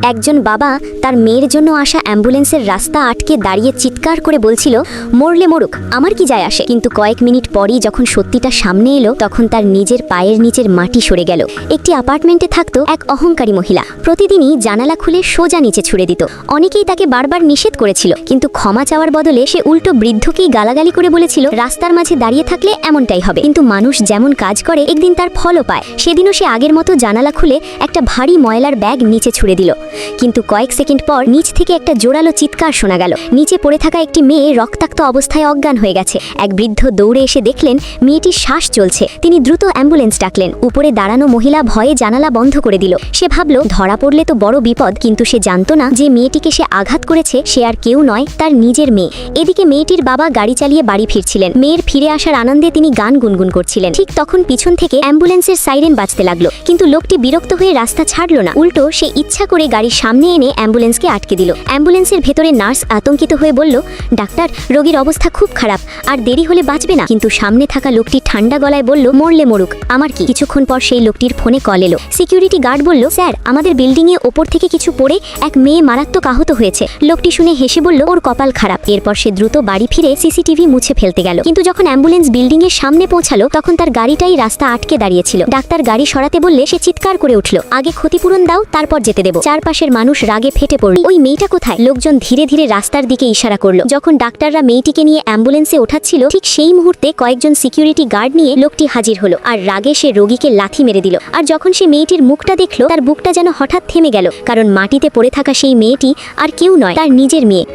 একজন বাবা তার মেয়ের জন্য আসা অ্যাম্বুলেন্সের রাস্তা আটকে দাঁড়িয়ে চিৎকার করে বলছিল, মরলে মরুক, আমার কি যায় আসে। কিন্তু কয়েক মিনিট পরই যখন সত্যিটা সামনে এলো তখন তার নিজের পায়ের নিচের মাটি সরে গেল। একটি অ্যাপার্টমেন্টে থাকতো এক অহংকারী মহিলা। প্রতিদিনই জানালা খুলে সোজা নিচে ছুড়ে দিত। অনেকেই তাকে বারবার নিষেধ করেছিল, কিন্তু ক্ষমা চাওয়ার বদলে সে উল্টো বৃদ্ধকেই গালাগালি করে বলেছিল, রাস্তার মাঝে দাঁড়িয়ে থাকলে এমনটাই হবে। কিন্তু মানুষ যেমন কাজ করে একদিন তার ফলও পায়। সেদিনও সে আগের মতো জানালা খুলে একটা ভারী ময়লার ব্যাগ নিচে ছুড়ে দিল। কিন্তু কয়েক সেকেন্ড পর নিচ থেকে একটা জোরালো চিৎকার শোনা গেল। নিচে পড়ে থাকা একটি মেয়ে রক্তাক্ত অবস্থায় অজ্ঞান হয়ে গেছে। এক বৃদ্ধ দৌড়ে এসে দেখলেন মেয়েটির শ্বাস চলছে। তিনি দ্রুত অ্যাম্বুলেন্স ডাকলেন। উপরে দাঁড়ানো মহিলা ভয়ে জানালা বন্ধ করে দিল। সে ভাবল ধরা পড়লে তো বড় বিপদ, কিন্তু সে জানতো না যে মেয়েটিকে সে আঘাত করেছে সে আর কেউ নয়, তার নিজের মেয়ে। এদিকে মেয়েটির বাবা গাড়ি চালিয়ে বাড়ি ফিরছিলেন। মেয়ের ফিরে আসার আনন্দে তিনি গান গুনগুন করছিলেন। ঠিক তখন পিছন থেকে অ্যাম্বুলেন্সের সাইরেন বাজতে লাগলো। কিন্তু লোকটি বিরক্ত হয়ে রাস্তা ছাড়লো না, উল্টো সে ইচ্ছা করে গাড়ির সামনে এনে অ্যাম্বুলেন্সকে আটকে দিল। অ্যাম্বুলেন্সের ভেতরে নার্স আতঙ্কিত হয়ে বলল, ডাক্তার, রোগীর অবস্থা খুব খারাপ, আর দেরি হলে বাঁচবে না। কিন্তু সামনে থাকা লোকটি ঠান্ডা গলায় বলল, মরলে মরুক, আমার কি। কিছুক্ষণ পর সেই লোকটির ফোনে কল এলো। সিকিউরিটি গার্ড বলল, স্যার, আমাদের বিল্ডিংয়ে ওপর থেকে কিছু পড়ে এক মেয়ে মারাত্মক আহত হয়েছে। লোকটি শুনে হেসে বলল, ওর কপাল খারাপ। এরপর সে দ্রুত বাড়ি ফিরে সিসিটিভি মুছে ফেলতে গেল। কিন্তু যখন অ্যাম্বুলেন্স বিল্ডিং এর সামনে পৌঁছালো তখন তার গাড়িটাই রাস্তা আটকে দাঁড়িয়েছিল। ডাক্তার গাড়ি সরাতে বললে সে চিৎকার করে উঠল, আগে ক্ষতিপূরণ দাও, তারপর যেতে দেব। চারপাশের মানুষ রাগে ফেটে পড়ল, ওই মেয়েটা কোথায়? লোকজন ধীরে ধীরে রাস্তার দিকে ইশারা করলো। যখন ডাক্তাররা মেয়েটিকে নিয়ে অ্যাম্বুলেন্সে ওঠাচ্ছিল ঠিক সেই মুহূর্তে কয়েকজন সিকিউরিটি গার্ড নিয়ে লোকটি হাজির হলো। আর রাগে সে রোগীকে লাথি মেরে দিল। আর যখন সে মেয়েটির মুখটা দেখলো তার বুকটা যেন হঠাৎ থেমে গেল, কারণ মাটিতে পড়ে থাকা সেই মেয়েটি আর কেউ নয়, তার নিজের মেয়ে।